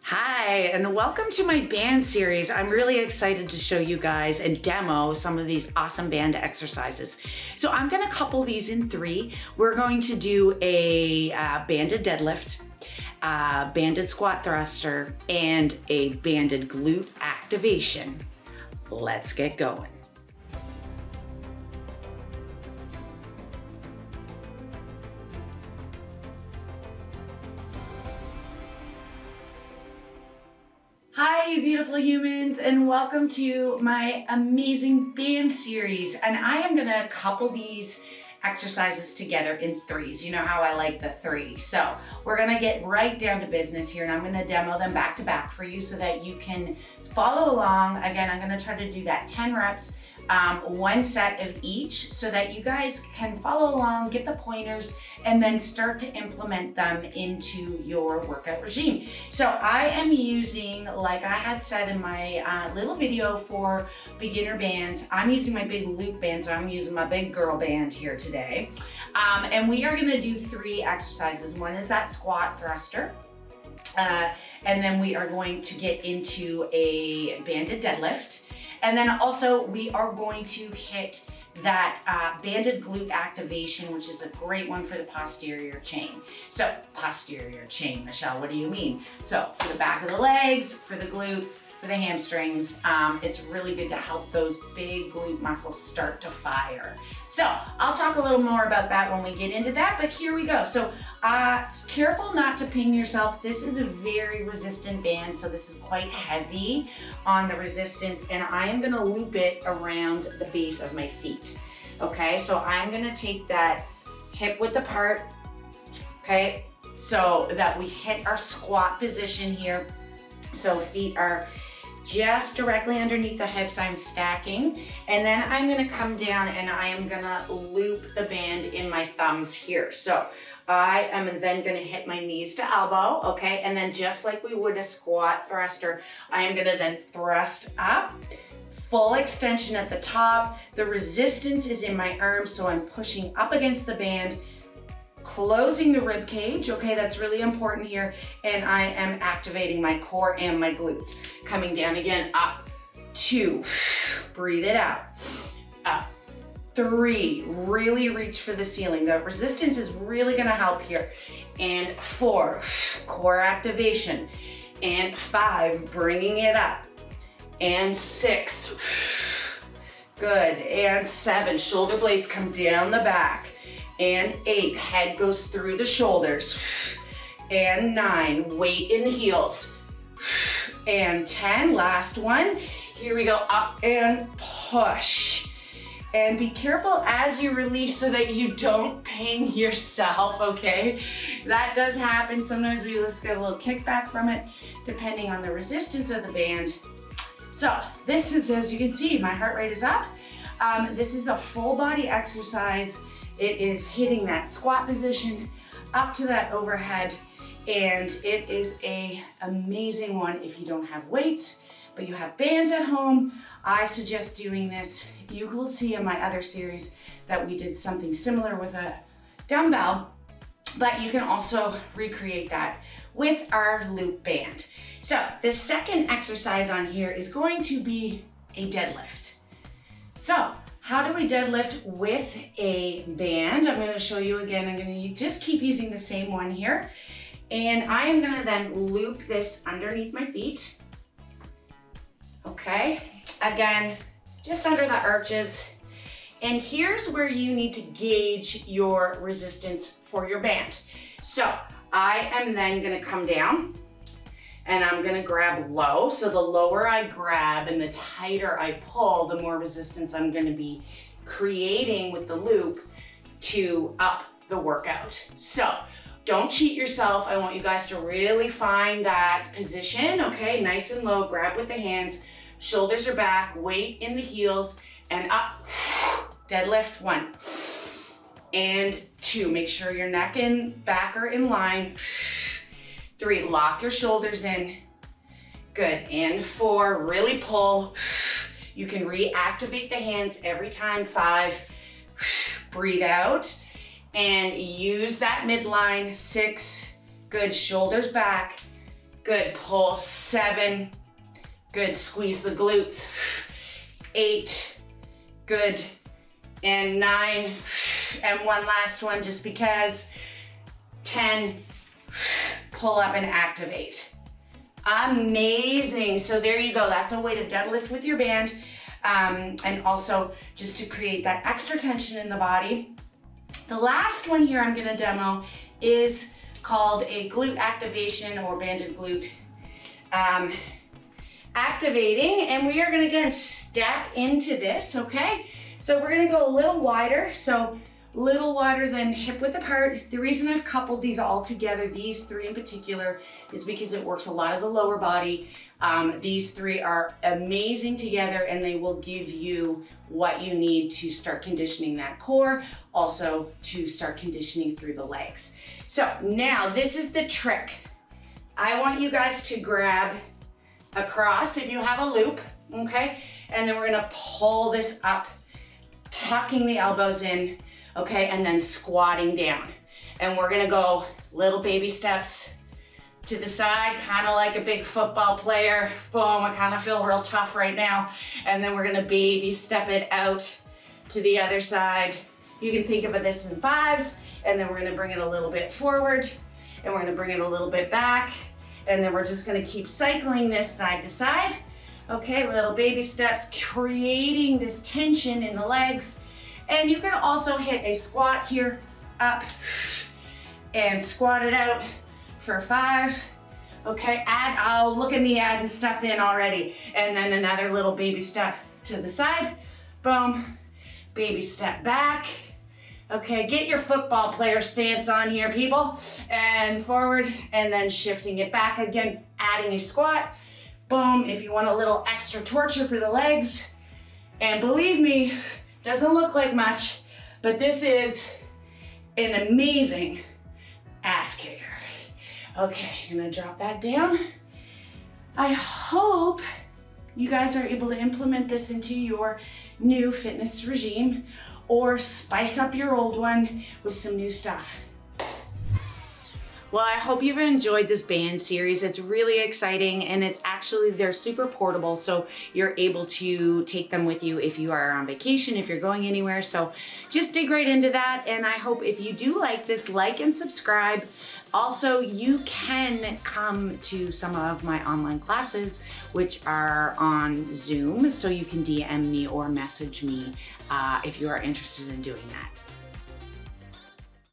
Hi, and welcome to my band series. I'm really excited to show you guys and demo some of these awesome band exercises. So I'm gonna couple these in three. We're going to do a banded deadlift, banded squat thruster, and a banded glute activation. Let's get going. Hi, you beautiful humans, and welcome to my amazing band series. And I am gonna couple these exercises together in threes. You know how I like the three. So we're gonna get right down to business here, and I'm gonna demo them back to back for you so that you can follow along. Again, I'm gonna try to do that 10 reps, one set of each, so that you guys can follow along, get the pointers, and then start to implement them into your workout regime. So I am using, like I had said in my little video for beginner bands, I'm using my big loop band, so I'm using my big girl band here today. And we are gonna do three exercises. One is that squat thruster. And then we are going to get into a banded deadlift. And then also we are going to hit that banded glute activation, which is a great one for the posterior chain. So posterior chain, Michelle, what do you mean? So for the back of the legs, for the glutes, for the hamstrings, it's really good to help those big glute muscles start to fire. So I'll talk a little more about that when we get into that, but here we go. So careful not to ping yourself. This is a very resistant band, so this is quite heavy on the resistance, and I am gonna loop it around the base of my feet. Okay, so I'm gonna take that hip width apart, okay, so that we hit our squat position here. So feet are just directly underneath the hips. I'm stacking, and then I'm gonna come down and I am gonna loop the band in my thumbs here. So I am then gonna hit my knees to elbow, okay? And then just like we would a squat thruster, I am gonna then thrust up, full extension at the top. The resistance is in my arms, so I'm pushing up against the band, closing the rib cage, okay, that's really important here, and I am activating my core and my glutes. Coming down again, up, 2, breathe it out, up, 3, really reach for the ceiling. The resistance is really gonna help here, and 4, core activation, and 5, bringing it up, and 6, good, and 7, shoulder blades come down the back, and 8, head goes through the shoulders, and 9, weight in the heels, and 10, last one. Here we go, up and push. And be careful as you release so that you don't ping yourself, okay? That does happen. Sometimes we just get a little kickback from it, depending on the resistance of the band. So this is, as you can see, my heart rate is up. This is a full body exercise. It is hitting that squat position up to that overhead, and it is an amazing one if you don't have weights, but you have bands at home. I suggest doing this. You will see in my other series that we did something similar with a dumbbell, but you can also recreate that with our loop band. So the second exercise on here is going to be a deadlift. So how do we deadlift with a band? I'm gonna show you again. I'm gonna just keep using the same one here. And I am gonna then loop this underneath my feet. Okay, again, just under the arches. And here's where you need to gauge your resistance for your band. So I am then gonna come down, and I'm gonna grab low. So the lower I grab and the tighter I pull, the more resistance I'm gonna be creating with the loop to up the workout. So don't cheat yourself. I want you guys to really find that position, okay? Nice and low, grab with the hands, shoulders are back, weight in the heels, and up. Deadlift 1 and 2. Make sure your neck and back are in line. 3, lock your shoulders in. Good, and 4, really pull. You can reactivate the hands every time. 5, breathe out and use that midline. 6, good, shoulders back. Good, pull. 7. Good, squeeze the glutes. 8. Good, and 9. And one last one just because. 10. Pull up and activate. Amazing. So there you go. That's a way to deadlift with your band. And also just to create that extra tension in the body. The last one here I'm gonna demo is called a glute activation or banded glute activating. And we are gonna again step into this, okay? So we're gonna go a little wider. So little wider than hip width apart. The reason I've coupled these all together, these 3 in particular, is because it works a lot of the lower body. These 3 are amazing together and they will give you what you need to start conditioning that core, also to start conditioning through the legs. So now this is the trick. I want you guys to grab across if you have a loop, okay? And then we're gonna pull this up, tucking the elbows in, okay, and then squatting down. And we're gonna go little baby steps to the side, kind of like a big football player. Boom, I kind of feel real tough right now. And then we're gonna baby step it out to the other side. You can think of this in 5s, and then we're gonna bring it a little bit forward, and we're gonna bring it a little bit back, and then we're just gonna keep cycling this side to side. Okay, little baby steps, creating this tension in the legs. And you can also hit a squat here, up, and squat it out for 5. Okay, oh, look at me adding stuff in already. And then another little baby step to the side, boom, baby step back. Okay, get your football player stance on here, people. And forward, and then shifting it back again, adding a squat. Boom, if you want a little extra torture for the legs. And believe me, doesn't look like much, but this is an amazing ass kicker. Okay, I'm gonna drop that down. I hope you guys are able to implement this into your new fitness regime or spice up your old one with some new stuff. Well, I hope you've enjoyed this band series. It's really exciting and they're super portable, so you're able to take them with you if you are on vacation, if you're going anywhere. So just dig right into that. And I hope if you do like this, like and subscribe. Also, you can come to some of my online classes, which are on Zoom. So you can DM me or message me if you are interested in doing that.